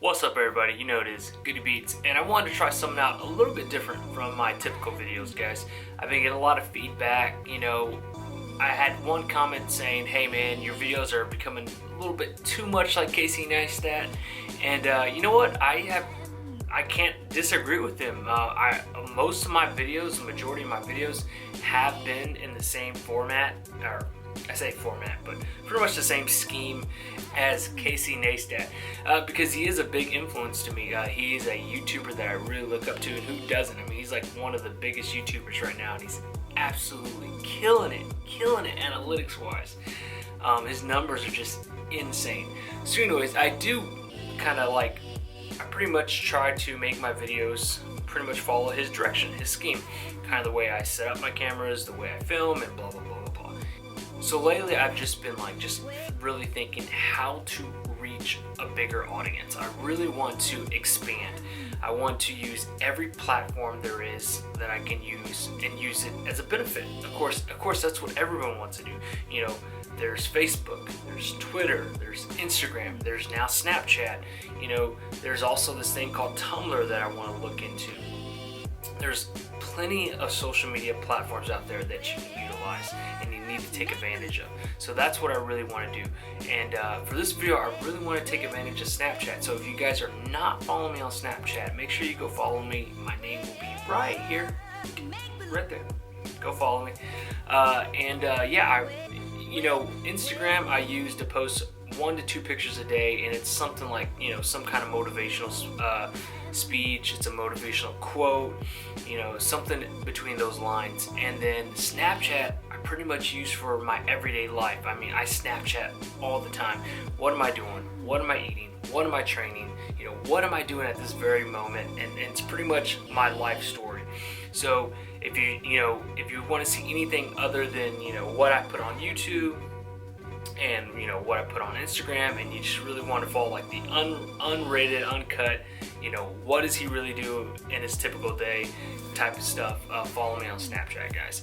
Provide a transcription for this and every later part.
What's up everybody, you know it is Goody Beats, and I wanted to try something out a little bit different from my typical videos, guys. I've been getting a lot of feedback. I had one comment saying, hey man, your videos are becoming a little bit too much like Casey Neistat, and you know what, I can't disagree with him. Most of my videos, the majority of my videos have been in the same format, or I say format, but pretty much the same scheme as Casey Neistat, because he is a big influence to me. He's a YouTuber that I really look up to, and who doesn't? I mean, he's like one of the biggest YouTubers right now, and he's absolutely killing it analytics wise. His numbers are just insane. So anyways, I do kind of I pretty much try to make my videos pretty much follow his direction, his scheme, kind of the way I set up my cameras, the way I film, and blah blah blah blah blah. So lately I've just been just really thinking how to reach a bigger audience. I really want to expand. I want to use every platform there is that I can use and use it as a benefit. Of course that's what everyone wants to do. There's Facebook, there's Twitter, there's Instagram, there's now Snapchat. There's also this thing called Tumblr that I want to look into. There's plenty of social media platforms out there that you can utilize and you need to take advantage of. So that's what I really want to do. And for this video, I really want to take advantage of Snapchat. So if you guys are not following me on Snapchat, make sure you go follow me. My name will be right here, right there. Go follow me. Instagram I use to post 1 to 2 pictures a day, and it's something like some kind of motivational speech. It's a motivational quote, something between those lines. And then Snapchat I pretty much use for my everyday life. I mean, I Snapchat all the time. What am I doing? What am I eating? What am I training? What am I doing at this very moment? And it's pretty much my life story. So if you want to see anything other than what I put on YouTube and what I put on Instagram, and you just really want to follow the unrated, uncut, what does he really do in his typical day type of stuff, follow me on Snapchat, guys.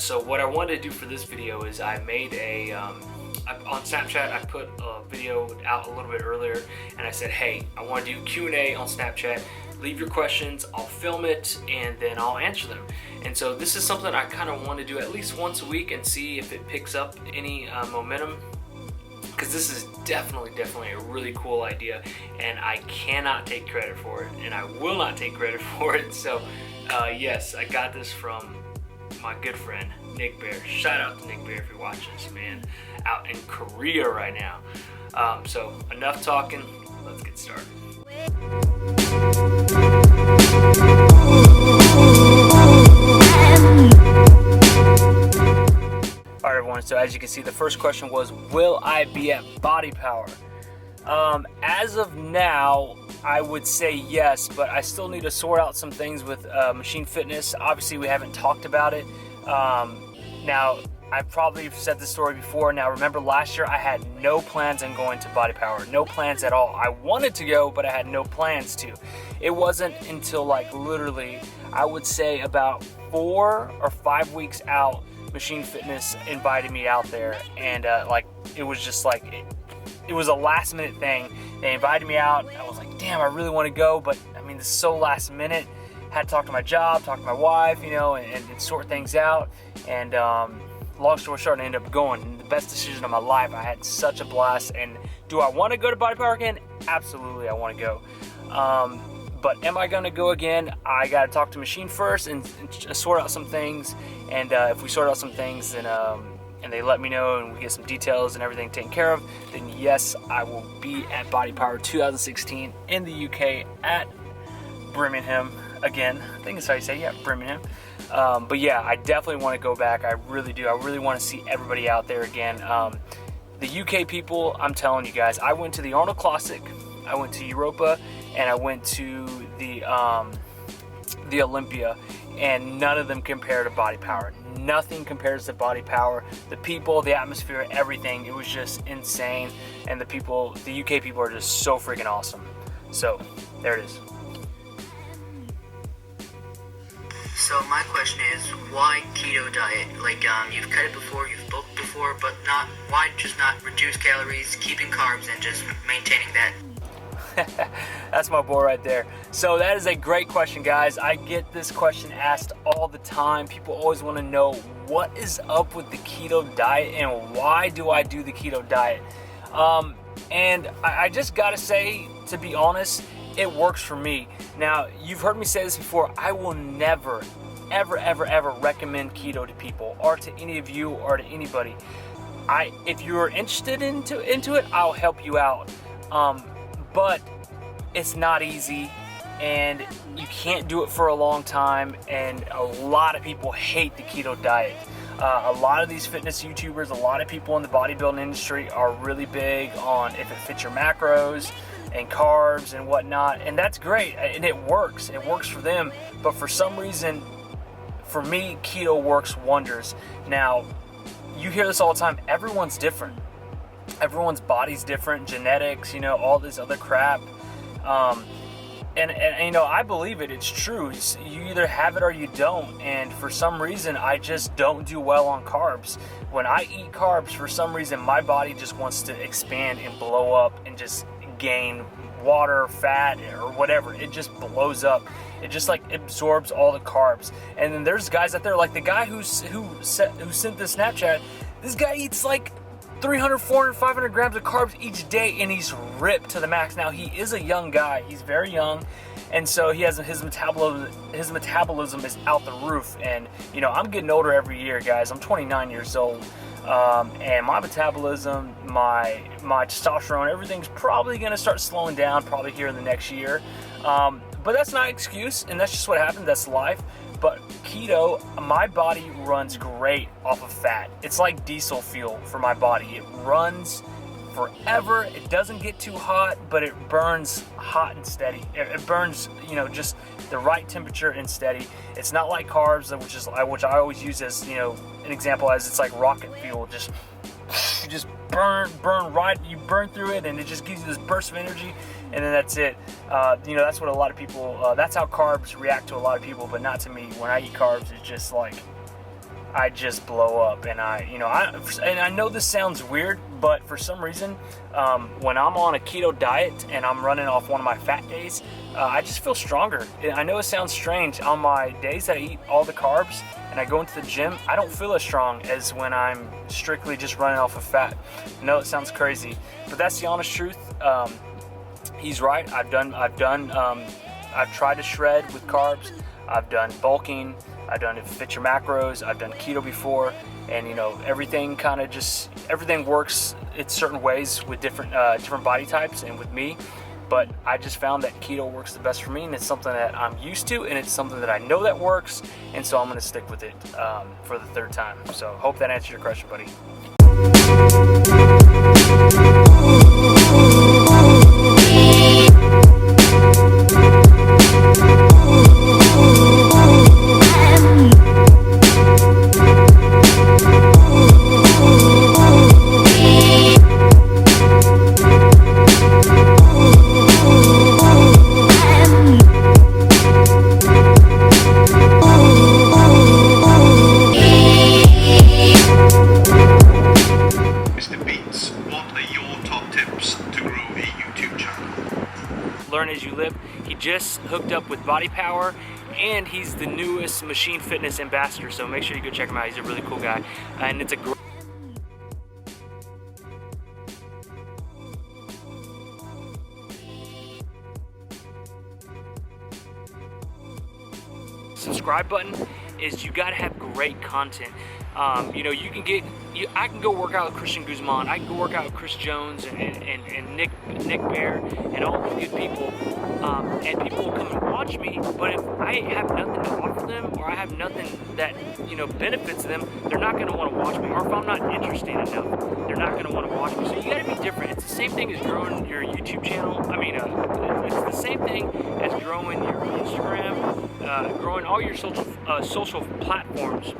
So what I wanted to do for this video is I made on Snapchat I put a video out a little bit earlier, and I said, hey, I want to do Q&A on Snapchat. Leave your questions, I'll film it, and then I'll answer them. And so this is something I kind of want to do at least once a week and see if it picks up any momentum, because this is definitely a really cool idea, and I cannot take credit for it, and I will not take credit for it. So yes, I got this from my good friend Nick Bear. Shout out to Nick Bear if you're watching this, man, out in Korea right now. So enough talking, let's get started. Alright everyone, so as you can see, the first question was, will I be at Bodypower? As of now, I would say yes, but I still need to sort out some things with Machine Fitness. Obviously, we haven't talked about it. Now, I've probably said this story before. Now, remember last year I had no plans on going to Bodypower. No plans at all. I wanted to go, but I had no plans to. It wasn't until literally, I would say about 4 or 5 weeks out, Machine Fitness invited me out there, and it was just it was a last minute thing. They invited me out. I was like, damn, I really want to go, but I mean, this is so last minute. Had to talk to my job, talk to my wife, and sort things out. And long story short, I ended up going. And the best decision of my life. I had such a blast. And do I want to go to Bodypower again? Absolutely, I want to go. But am I going to go again? I got to talk to Machine first and sort out some things. And if we sort out some things, then and they let me know and we get some details and everything taken care of, then yes, I will be at Bodypower 2016 in the UK at Birmingham again. I think that's how you say, yeah, Birmingham. But yeah, I definitely want to go back. I really do. I really want to see everybody out there again. The UK people, I'm telling you guys, I went to the Arnold Classic, I went to Europa, and I went to the Olympia, and none of them compare to Bodypower. Nothing compares to Bodypower. The people, the atmosphere, everything. It was just insane, and the UK people are just so freaking awesome. So there it is. So my question is, why keto diet? You've cut it before, you've bulked before, but why just not reduce calories, keeping carbs, and just maintaining that? That's my boy right there. So that is a great question, guys. I get this question asked all the time. People always want to know what is up with the keto diet and why do I do the keto diet. And I just gotta say, to be honest, it works for me. Now, you've heard me say this before. I will never, ever recommend keto to people or to any of you or to anybody. If you're interested into it, I'll help you out. But it's not easy, and you can't do it for a long time, and a lot of people hate the keto diet. A lot of these fitness YouTubers, a lot of people in the bodybuilding industry are really big on if it fits your macros and carbs and whatnot, and that's great, and it works for them. But for some reason, for me, keto works wonders. Now, you hear this all the time, everyone's different. Everyone's body's different, genetics, all this other crap. And I believe it. It's true. You either have it or you don't. And for some reason, I just don't do well on carbs. When I eat carbs, for some reason, my body just wants to expand and blow up and just gain water, fat, or whatever. It just blows up. It just like absorbs all the carbs. And then there's guys out there, like the guy who sent this Snapchat. This guy eats like 300, 400, 500 grams of carbs each day, and he's ripped to the max. Now, he is a young guy. He's very young, and so he has his metabolism is out the roof. And I'm getting older every year, guys. I'm 29 years old, and my metabolism, my testosterone, everything's probably going to start slowing down probably here in the next year. But that's not an excuse, and that's just what happens. That's life. But keto, my body runs great off of fat. It's like diesel fuel for my body. It runs forever. It doesn't get too hot, but it burns hot and steady. It burns, just the right temperature and steady. It's not like carbs, which I always use as, an example, as it's like rocket fuel. You just burn right. You burn through it, and it just gives you this burst of energy, and then that's it. That's what a lot of people. That's how carbs react to a lot of people, but not to me. When I eat carbs, it's just like I just blow up, and I know this sounds weird, but for some reason, when I'm on a keto diet and I'm running off one of my fat days, I just feel stronger. I know it sounds strange. On my days that I eat all the carbs and I go into the gym, I don't feel as strong as when I'm strictly just running off of fat. I know it sounds crazy, but that's the honest truth. He's right. I've tried to shred with carbs. I've done bulking. I've done it fit your macros. I've done keto before, and everything everything works in certain ways with different body types and with me. But I just found that keto works the best for me, and it's something that I'm used to, and it's something that I know that works, and so I'm going to stick with it for the third time. So hope that answered your question, buddy. Learn as you live. He just hooked up with Bodypower, and he's the newest Machine Fitness ambassador, so make sure you go check him out. He's a really cool guy, and it's a great subscribe button. Is you gotta have great content. You can get. I can go work out with Christian Guzman. I can go work out with Chris Jones and Nick Bear and all these good people. And people will come and watch me. But if I have nothing to offer them, or I have nothing that benefits them, they're not going to want to watch me. Or if I'm not interesting enough, they're not going to want to watch me. So you got to be different. It's the same thing as growing your YouTube channel. It's the same thing as growing your Instagram, growing all your social platforms.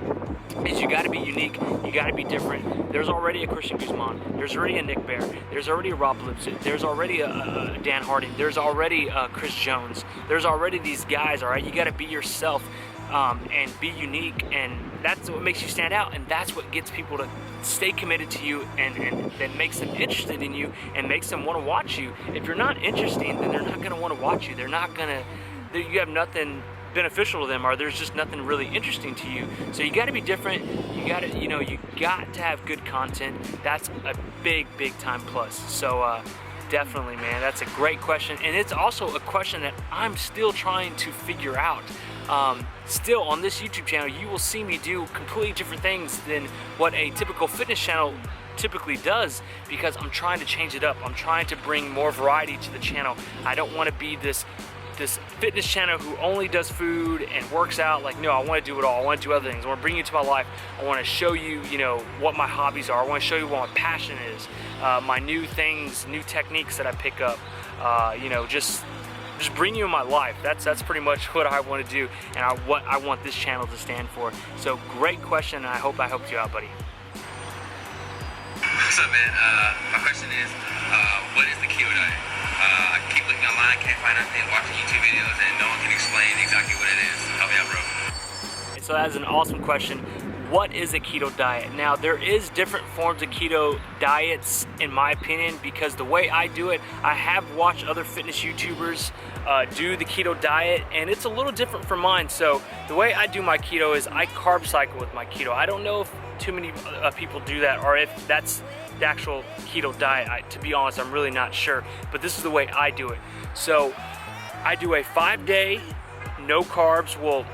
Is you got to be unique, you got to be different. There's already a Christian Guzman, there's already a Nick Bear, there's already a Rob Lipsett, there's already a Dan Hardy, there's already Chris Jones, there's already these guys, all right? You got to be yourself and be unique, and that's what makes you stand out, and that's what gets people to stay committed to you, and that makes them interested in you and makes them want to watch you. If you're not interesting, then they're not going to want to watch you. They're not going to, you have nothing beneficial to them, or there's just nothing really interesting to you. So you got to be different. You got to, you got to have good content. That's a big time plus. So definitely, man, that's a great question, and it's also a question that I'm still trying to figure out. Still, on this YouTube channel, you will see me do completely different things than what a typical fitness channel typically does, because I'm trying to change it up. I'm trying to bring more variety to the channel. I don't want to be this fitness channel who only does food and works out. Like, no, I want to do it all. I want to do other things. I want to bring you to my life. I want to show you, what my hobbies are. I want to show you what my passion is, my new things, new techniques that I pick up, just bring you in my life. That's pretty much what I want to do, and what I want this channel to stand for. So great question, and I hope I helped you out, buddy. What's up, man? My question is, what is the keto diet? I keep looking online, can't find anything, watching YouTube videos, and no one can explain exactly what it is. Help me out, bro. So that's an awesome question. What is a keto diet? Now, there is different forms of keto diets, in my opinion, because the way I do it, I have watched other fitness YouTubers do the keto diet, and it's a little different from mine. So the way I do my keto is I carb cycle with my keto. I don't know if too many people do that, or if that's the actual keto diet. To be honest, I'm really not sure, but this is the way I do it. So I do a 5-day no carbs. Well,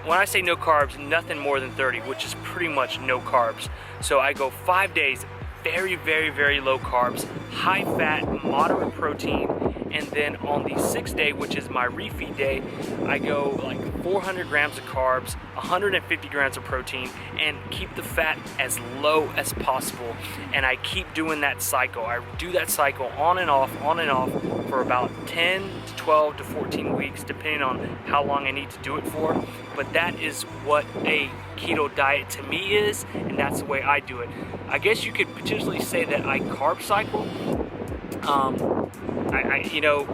when I say no carbs, nothing more than 30, which is pretty much no carbs. So I go 5 days, very low carbs, high fat, moderate protein, and then on the 6th day, which is my refeed day, I go like 400 grams of carbs, 150 grams of protein, and keep the fat as low as possible. And I keep doing that cycle. I do that cycle on and off for about 10 to 12 to 14 weeks, depending on how long I need to do it for. But that is what a keto diet to me is, and that's the way I do it. I guess you could potentially say that I carb cycle.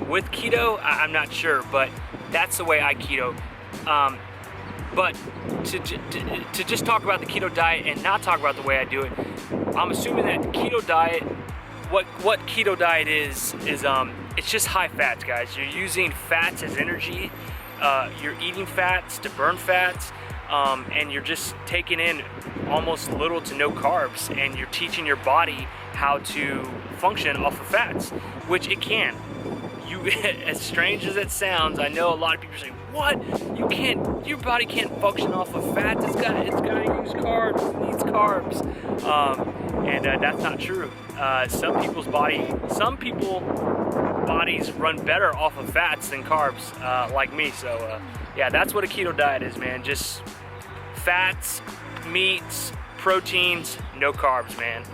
With keto, I'm not sure, but that's the way I keto. But to just talk about the keto diet and not talk about the way I do it, I'm assuming that the keto diet, what keto diet is it's just high fats, guys. You're using fats as energy. You're eating fats to burn fats, and you're just taking in almost little to no carbs, and you're teaching your body how to function off of fats, which it can. As strange as it sounds, I know a lot of people say, what? Your body can't function off of fats. It's gotta use carbs. It needs carbs. And that's not true. Some people's bodies run better off of fats than carbs, like me. So yeah, that's what a keto diet is, man. Just fats, meats, proteins, no carbs, man.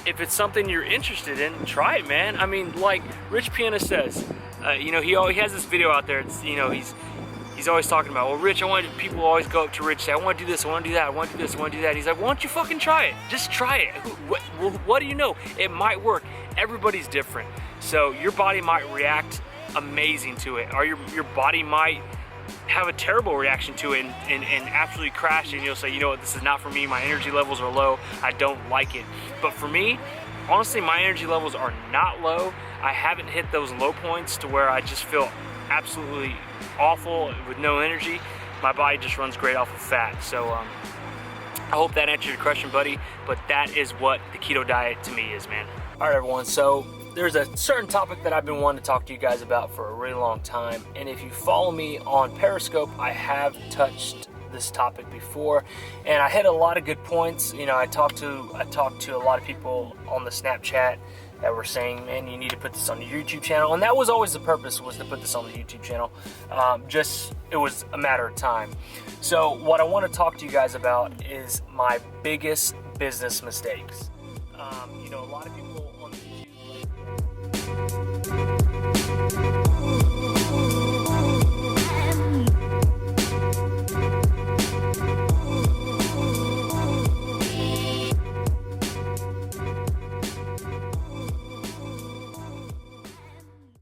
If it's something you're interested in, try it, man. I mean, like Rich Piana says, he has this video out there. It's, he's always talking about, well, Rich, people always go up to Rich, say, I want to do this, I want to do that, I want to do this, I want to do that. He's like, why don't you fucking try it? Just try it. What do you know? It might work. Everybody's different. So your body might react amazing to it, or your body might have a terrible reaction to it and absolutely crash, and you'll say, you know what, this is not for me, my energy levels are low, I don't like it. But for me, honestly, my energy levels are not low. I haven't hit those low points to where I just feel absolutely awful with no energy. My body just runs great off of fat. So I hope that answered your question, buddy, but that is what the keto diet to me is, man. All right, everyone, so there's a certain topic that I've been wanting to talk to you guys about for a really long time, and if you follow me on Periscope, I have touched this topic before, and I hit a lot of good points. I talked to a lot of people on the Snapchat that were saying, man, you need to put this on the YouTube channel, and that was always the purpose, was to put this on the YouTube channel. It was a matter of time. So what I want to talk to you guys about is my biggest business mistakes. A lot of people on the YouTube